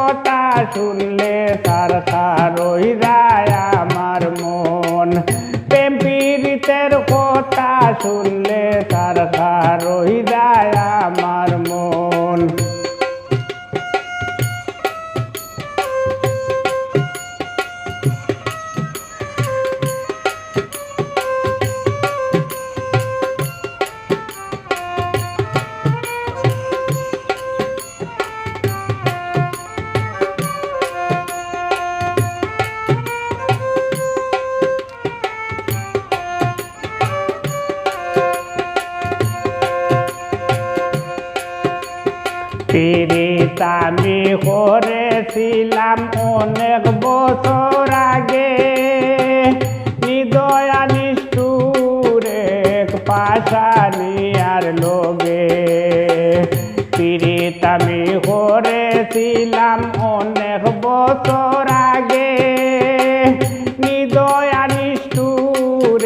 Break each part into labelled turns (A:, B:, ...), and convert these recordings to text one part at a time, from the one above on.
A: কথা শুনলে সারখার হই যায় আমার মন। প্রেম পীড়িতের কথা শুনলে সারখার হই যায় আমার মন। পীড়িত আমি করেছিলাম অনেক বছর আগে, হৃদয়া নিষ্ঠুর এক পাশানিয়ার লোগে। পীড়িত আমি করেছিলাম অনেক বছর আগে, হৃদয়া নিষ্ঠুর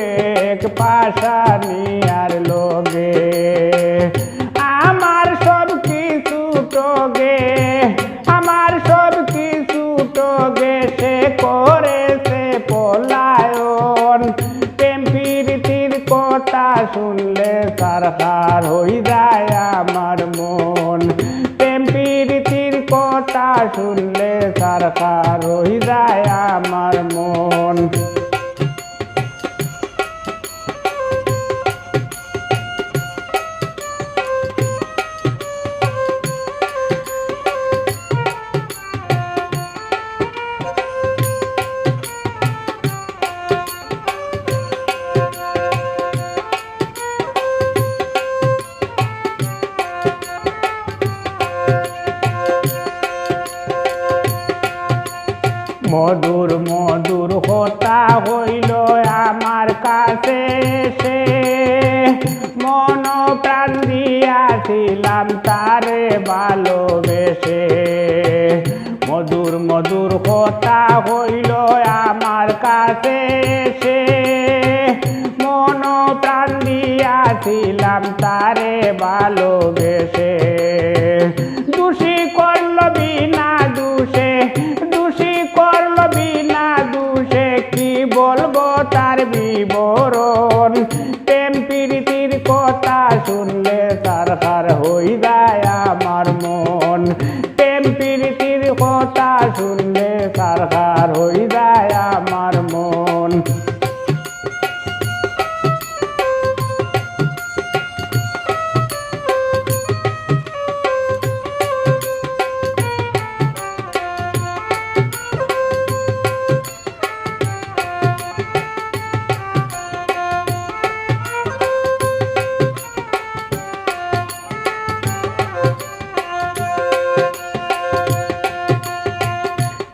A: এক পাশানিয়ার লোগে। আমার সব কিছু টোগে সে করেছে পলায়ন। প্রেম পীড়িতির কথা শুনলে সারখার হই যায় আমার মন। প্রেম পীড়িতির কথা শুনলে সারখার হই যায় আমার মন। মধুর মধুর কথা হইল আমার কাছে এসে, মন প্রাণ দিয়াছিলাম তারে ভালোবেসে। মধুর মধুর কথা হইল আমার কাছে এসে, মন প্রাণ দিয়াছিলাম তারে ভালোবেসে। দোষী করল বিনা দোষে, বিনা দোষে কি বলবো তার বিবরণ। প্রেম পীড়িতির কথা শুনলে সারখার হই যায় আমার মন। প্রেম পীড়িতির কথা শুনলে সারখার হই যায় আমার মন।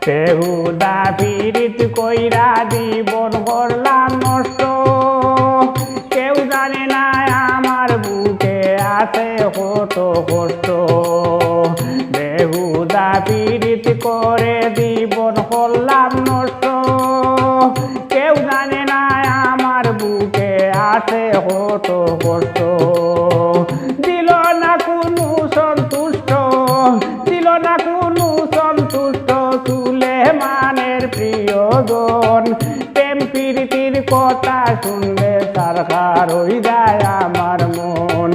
A: বেহুদা পীড়িত কইরা জীবন করলাম নষ্ট, কেউ জানে না আমার বুকে আছে কত কষ্ট। বেহুদা পীড়িত করে জীবন করলাম নষ্ট, কেউ জানে না আমার বুকে আছে কত কষ্ট। দিল না কোনো সন্তুষ্ট, দিল না কোনো সন্তুষ্ট সুলেমানের প্রিয়জন। প্রেম পীড়িতির কথা শুনলে সারখার হই যায় আমার মন।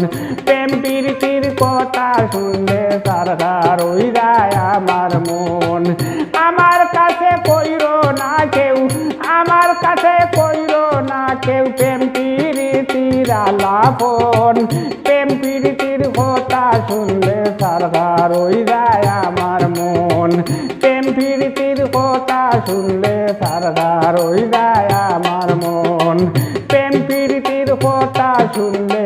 A: প্রেম পীড়িতির কথা শুনলে সারখার হই যায় আমার মন। আমার কাছে কইর না কেউ, আমার কাছে কইর না কেউ প্রেম পীড়িতির আলাপন। প্রেম পীড়িতির কথা শুনলে সারখার হই যায় আমার মন। প্রেম পীড়িতির কথা শুনলে সারখার হই যায় আমার মন। প্রেম পীড়িতির কথা শুনলে